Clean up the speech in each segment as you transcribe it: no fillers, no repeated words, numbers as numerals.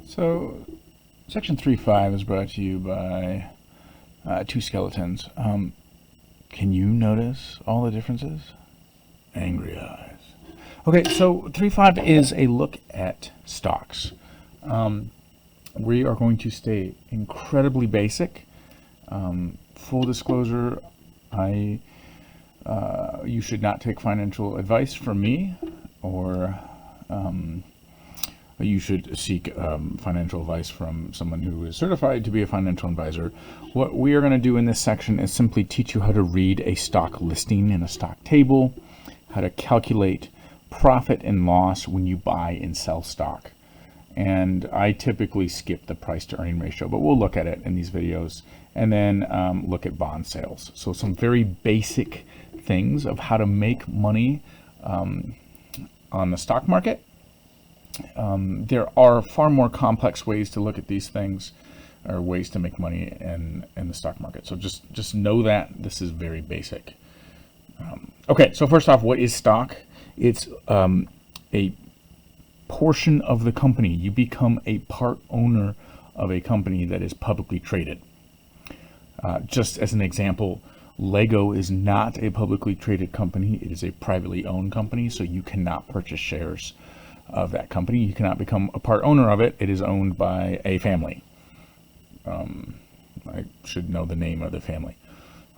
So, Section 3.5 is brought to you by Two Skeletons. Can you notice all the differences? Angry eyes. Okay, so 3.5 is a look at stocks. We are going to stay incredibly basic. Full disclosure, you should not take financial advice from me, or you should seek financial advice from someone who is certified to be a financial advisor. What we are going to do in this section is simply teach you how to read a stock listing and a stock table, how to calculate profit and loss when you buy and sell stock. And I typically skip the price to earning ratio, but we'll look at it in these videos, and then look at bond sales. So some very basic things of how to make money on the stock market. There are far more complex ways to look at these things, or ways to make money in the stock market. So just know that this is very basic. Okay, so first off, what is stock? It's a portion of the company. You become a part owner of a company that is publicly traded. Just as an example, Lego is not a publicly traded company. It is a privately owned company, so you cannot purchase shares of that company. You cannot become a part owner of it. It is owned by a family. I should know the name of the family.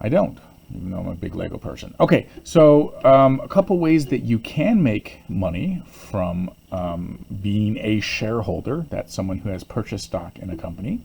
I don't, even though I'm a big Lego person. Okay, so a couple ways that you can make money from being a shareholder. That's someone who has purchased stock in a company.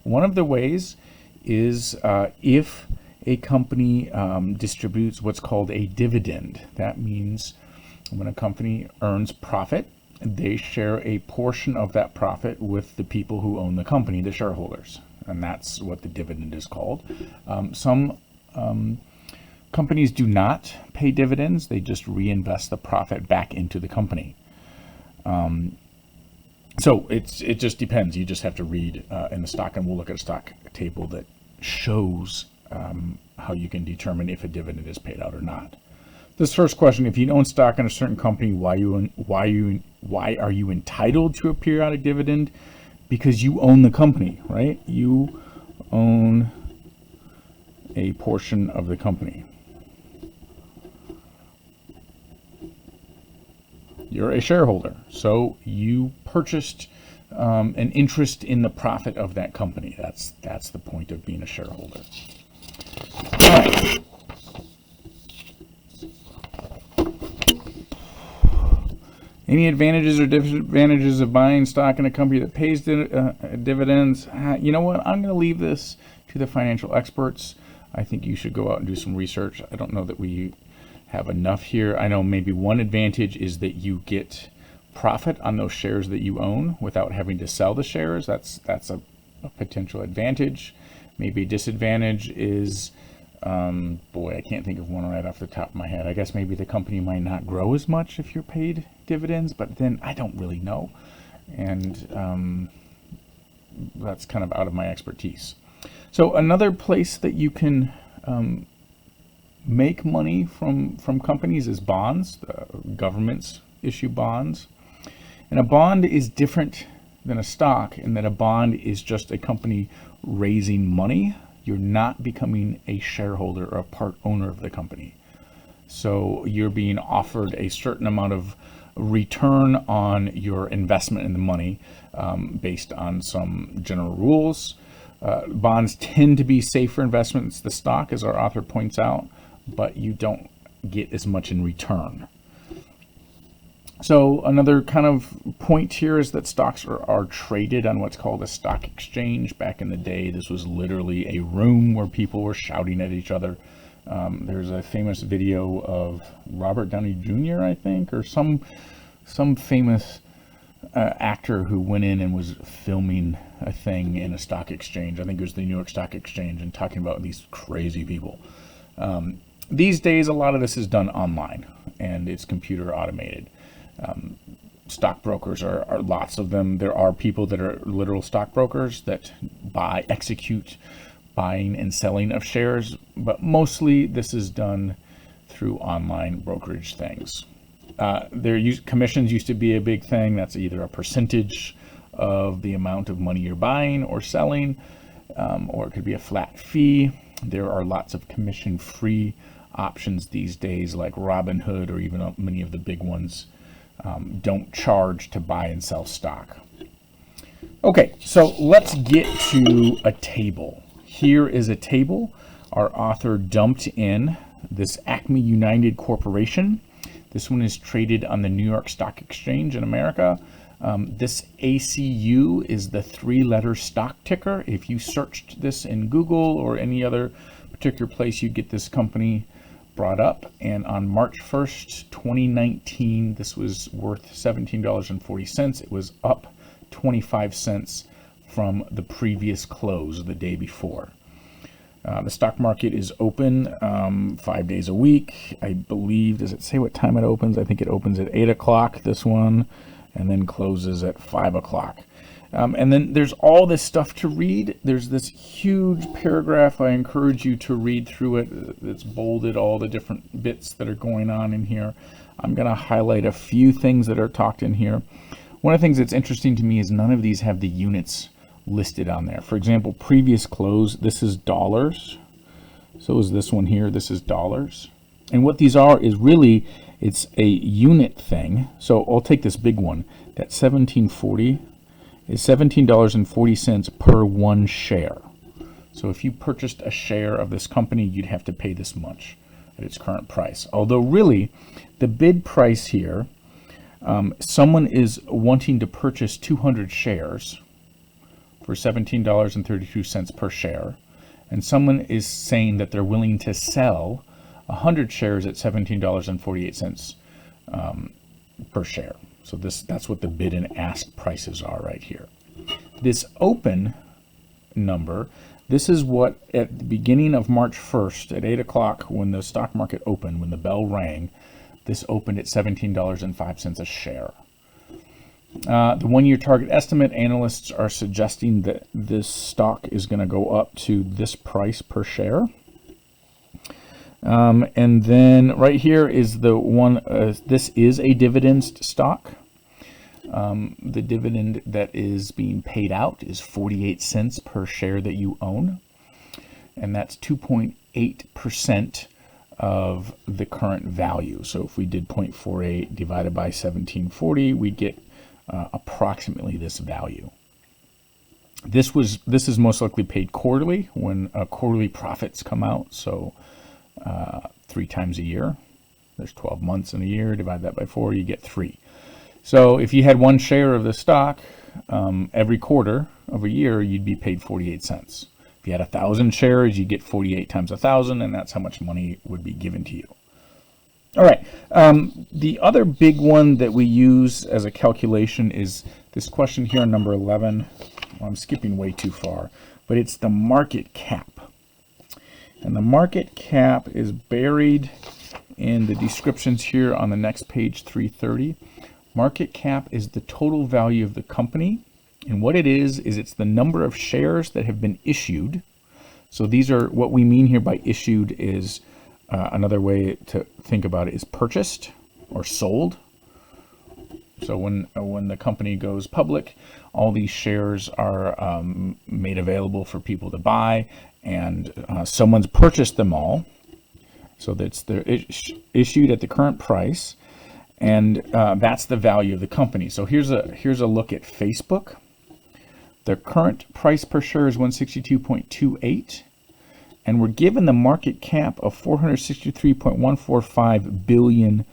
One of the ways is if a company distributes what's called a dividend. That means when a company earns profit, they share a portion of that profit with the people who own the company, the shareholders. And that's what the dividend is called. Some companies do not pay dividends. They just reinvest the profit back into the company. So it just depends. You just have to read in the stock, and we'll look at a stock table that shows how you can determine if a dividend is paid out or not. This first question: if you own stock in a certain company, why are you entitled to a periodic dividend? Because you own the company, right? You own a portion of the company. You're a shareholder, so you purchased an interest in the profit of that company. That's the point of being a shareholder. All right. Any advantages or disadvantages of buying stock in a company that pays dividends? You know what? I'm going to leave this to the financial experts. I think you should go out and do some research. I don't know that we have enough here. I know maybe one advantage is that you get profit on those shares that you own without having to sell the shares. That's a potential advantage. Maybe a disadvantage is, I can't think of one right off the top of my head. I guess maybe the company might not grow as much if you're paid dividends, but then I don't really know. And that's kind of out of my expertise. So another place that you can make money from companies is bonds. Governments issue bonds. And a bond is different than a stock in that a bond is just a company raising money. You're not becoming a shareholder or a part owner of the company. So you're being offered a certain amount of return on your investment in the money based on some general rules. Bonds tend to be safer investments than the stock, as our author points out, but you don't get as much in return. So another kind of point here is that stocks are traded on what's called a stock exchange. Back in the day, this was literally a room where people were shouting at each other. There's a famous video of Robert Downey Jr., I think, or some famous actor who went in and was filming a thing in a stock exchange. I think it was the New York Stock Exchange, and talking about these crazy people. These days, a lot of this is done online, and it's computer automated. Stockbrokers are lots of them. There are people that are literal stockbrokers that execute buying and selling of shares, but mostly this is done through online brokerage things. Commissions used to be a big thing. That's either a percentage of the amount of money you're buying or selling, or it could be a flat fee. There are lots of commission-free options these days, like Robinhood, or even many of the big ones don't charge to buy and sell stock. Okay, so let's get to a table. Here is a table. Our author dumped in this Acme United Corporation. This one is traded on the New York Stock Exchange in America. This ACU is the 3-letter stock ticker. If you searched this in Google or any other particular place, you get this company brought up. And on March 1st, 2019, this was worth $17.40. It was up 25 cents from the previous close the day before. The stock market is open 5 days a week. I believe, does it say what time it opens? I think it opens at 8 o'clock, this one, and then closes at 5 o'clock. And then there's all this stuff to read. There's this huge paragraph. I encourage you to read through it. It's bolded, all the different bits that are going on in here. I'm going to highlight a few things that are talked in here. One of the things that's interesting to me is none of these have the units listed on there. For example, previous close, this is dollars. So is this one here, this is dollars. And what these are is really, it's a unit thing. So I'll take this big one. That 1740 is $17.40 per one share. So if you purchased a share of this company, you'd have to pay this much at its current price. Although really, the bid price here, someone is wanting to purchase 200 shares for $17.32 per share, and someone is saying that they're willing to sell 100 shares at $17.48 per share. So that's what the bid and ask prices are right here. This open number, this is what at the beginning of March 1st at 8 o'clock when the stock market opened, when the bell rang, this opened at $17.05 a share. The one-year target estimate, analysts are suggesting that this stock is going to go up to this price per share. And then right here is the one, this is a dividend stock. The dividend that is being paid out is 48 cents per share that you own. And that's 2.8% of the current value. So if we did 0.48 divided by 1740, we'd get approximately this value. This is most likely paid quarterly when quarterly profits come out. So 3 times a year. There's 12 months in a year. Divide that by 4, you get 3. So if you had one share of the stock every quarter of a year, you'd be paid 48 cents. If you had 1,000 shares, you get 48 times 1,000, and that's how much money would be given to you. All right. The other big one that we use as a calculation is this question here on number 11. Well, I'm skipping way too far, but it's the market cap. And the market cap is buried in the descriptions here on the next page, 330. Market cap is the total value of the company. And what it is it's the number of shares that have been issued. So these are, what we mean here by issued is, another way to think about it is purchased or sold. So when the company goes public, all these shares are made available for people to buy, and someone's purchased them all. So they're issued at the current price, and that's the value of the company. So here's a look at Facebook. The current price per share is 162.28, and we're given the market cap of $463.145 billion.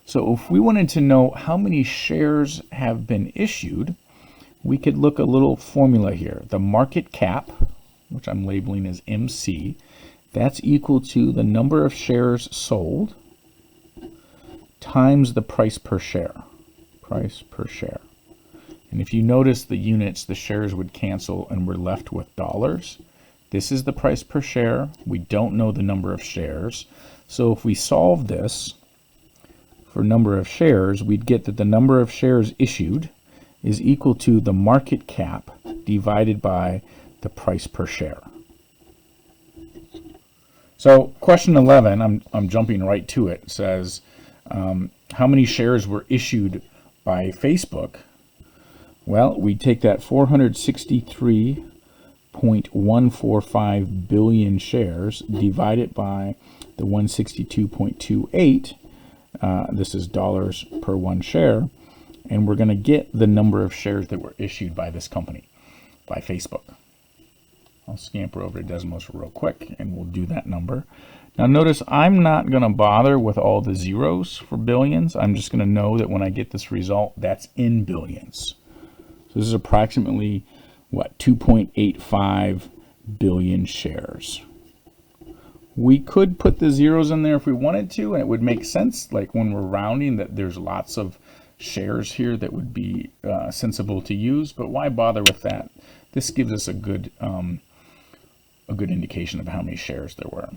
So if we wanted to know how many shares have been issued, we could look a little formula here. The market cap, which I'm labeling as MC, that's equal to the number of shares sold times the price per share. Price per share. And if you notice the units, the shares would cancel and we're left with dollars. This is the price per share. We don't know the number of shares. So if we solve this for number of shares, we'd get that the number of shares issued is equal to the market cap divided by the price per share. So question 11, I'm jumping right to it, says how many shares were issued by Facebook Well, we take that 463.145 billion shares, divide it by the 162.28. This is dollars per one share. And we're going to get the number of shares that were issued by this company, by Facebook. I'll scamper over to Desmos real quick, and we'll do that number. Now notice I'm not going to bother with all the zeros for billions. I'm just going to know that when I get this result, that's in billions. So this is approximately, what, 2.85 billion shares. We could put the zeros in there if we wanted to, and it would make sense, like when we're rounding, that there's lots of shares here that would be sensible to use, but why bother with that? This gives us a good indication of how many shares there were.